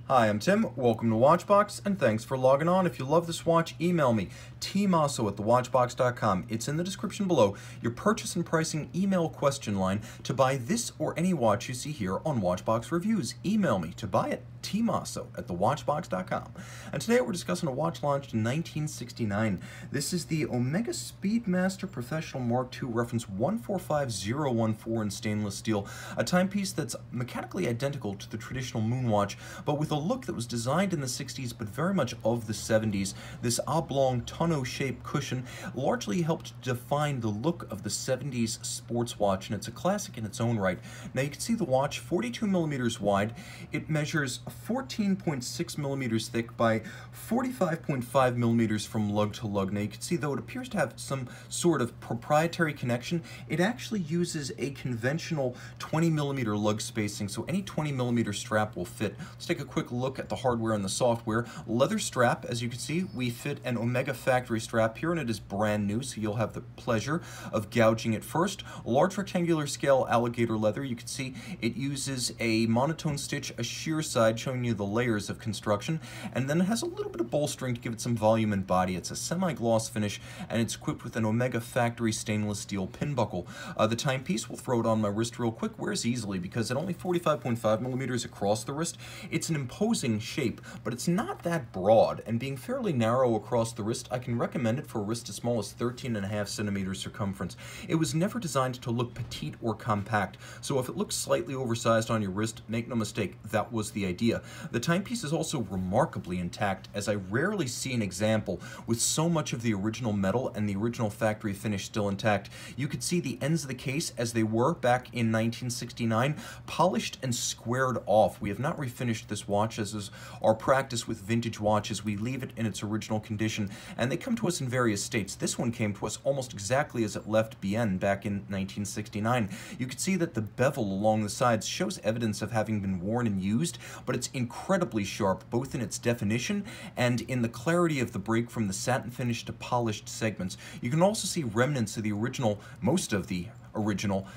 Hi, I'm Tim. Welcome to Watchbox, and thanks for logging on. If you love this watch, email me, tmosso at thewatchbox.com. It's in the description below, your purchase and pricing email question line to buy this or any watch you see here on Watchbox Reviews. Email me to buy it, tmosso at thewatchbox.com. And today we're discussing a watch launched in 1969. This is the Omega Speedmaster Professional Mark II reference 145014 in stainless steel, a timepiece that's mechanically identical to the traditional moon watch, but with a look that was designed in the 60s but very much of the 70s. This oblong tonneau-shaped cushion largely helped define the look of the 70s sports watch, and it's a classic in its own right. Now you can see the watch 42 millimeters wide. It measures 14.6 millimeters thick by 45.5 millimeters from lug to lug. Now you can see, though it appears to have some sort of proprietary connection, it actually uses a conventional 20 millimeter lug spacing, so any 20 millimeter strap will fit. Let's take a quick look at the hardware and the software. Leather strap, as you can see, we fit an Omega factory strap here, and it is brand new, so you'll have the pleasure of gouging it first. Large rectangular scale alligator leather. You can see it uses a monotone stitch, a sheer side, showing you the layers of construction, and then it has a little bit of bolstering to give it some volume and body. It's a semi-gloss finish, and it's equipped with an Omega factory stainless steel pin buckle. The timepiece, we'll throw it on my wrist real quick, wears easily because at only 45.5 millimeters across the wrist, it's an imposing shape, but it's not that broad, and being fairly narrow across the wrist, I can recommend it for a wrist as small as 13.5 centimeters circumference. It was never designed to look petite or compact, so if it looks slightly oversized on your wrist, make no mistake, that was the idea. The timepiece is also remarkably intact, as I rarely see an example with so much of the original metal and the original factory finish still intact. You could see the ends of the case as they were back in 1969, polished and squared off. We have not refinished this watch, as is our practice with vintage watches. We leave it in its original condition, and they come to us in various states. This one came to us almost exactly as it left BN back in 1969. You can see that the bevel along the sides shows evidence of having been worn and used, but it's incredibly sharp, both in its definition and in the clarity of the break from the satin finish to polished segments. You can also see remnants of the original, most of the original,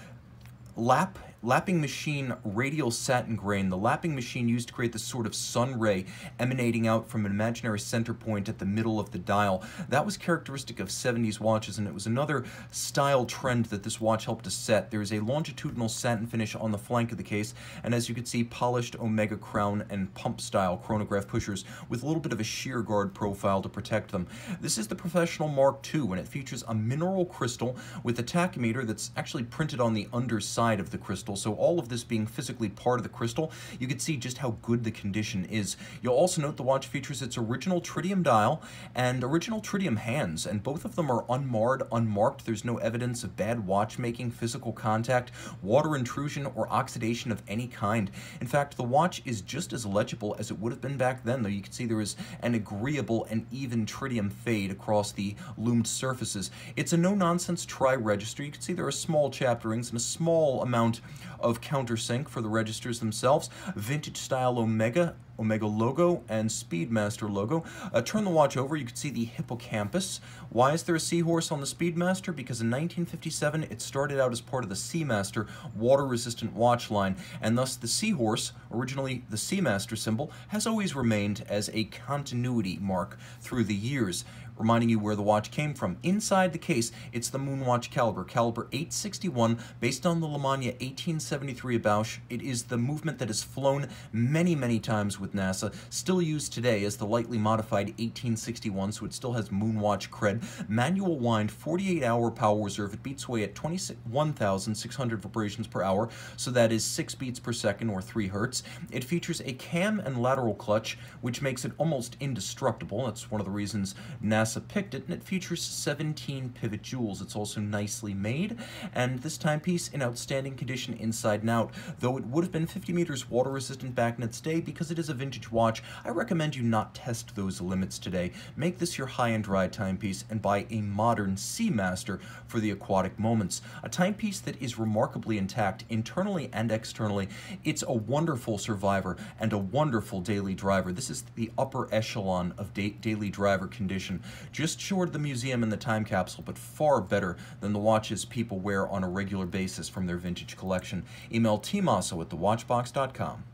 lapping machine radial satin grain. The lapping machine used to create this sort of sun ray emanating out from an imaginary center point at the middle of the dial. That was characteristic of 70s watches, and it was another style trend that this watch helped to set. There is a longitudinal satin finish on the flank of the case, and as you can see, polished Omega crown and pump style chronograph pushers with a little bit of a sheer guard profile to protect them. This is the Professional Mark II, and it features a mineral crystal with a tachymeter that's actually printed on the underside of the crystal. So all of this being physically part of the crystal, you can see just how good the condition is. You'll also note the watch features its original tritium dial and original tritium hands, and both of them are unmarred, unmarked. There's no evidence of bad watchmaking, physical contact, water intrusion, or oxidation of any kind. In fact, the watch is just as legible as it would have been back then, though you can see there is an agreeable and even tritium fade across the loomed surfaces. It's a no-nonsense tri-register. You can see there are small chapter rings and a small amount of countersink for the registers themselves. Vintage style Omega logo and Speedmaster logo. Turn the watch over, you can see the hippocampus. Why is there a seahorse on the Speedmaster? Because in 1957 it started out as part of the Seamaster water-resistant watch line, and thus the seahorse, originally the Seamaster symbol, has always remained as a continuity mark through the years, reminding you where the watch came from. Inside the case, it's the Moonwatch caliber 861, based on the Lemania 1873 Bausch. It is the movement that has flown many, many times with NASA, still used today as the lightly modified 1861, so it still has Moonwatch cred. Manual wind, 48-hour power reserve. It beats away at 21,600 vibrations per hour, so that is 6 beats per second or 3 hertz. It features a cam and lateral clutch, which makes it almost indestructible. That's one of the reasons NASA picked it, and it features 17 pivot jewels. It's also nicely made, and this timepiece in outstanding condition inside and out. Though it would have been 50 meters water resistant back in its day, because it is a vintage watch, I recommend you not test those limits today. Make this your high-end ride timepiece and buy a modern Seamaster for the aquatic moments. A timepiece that is remarkably intact internally and externally. It's a wonderful survivor and a wonderful daily driver. This is the upper echelon of daily driver condition. Just short of the museum and the time capsule, but far better than the watches people wear on a regular basis from their vintage collection. Email tmosso at thewatchbox.com.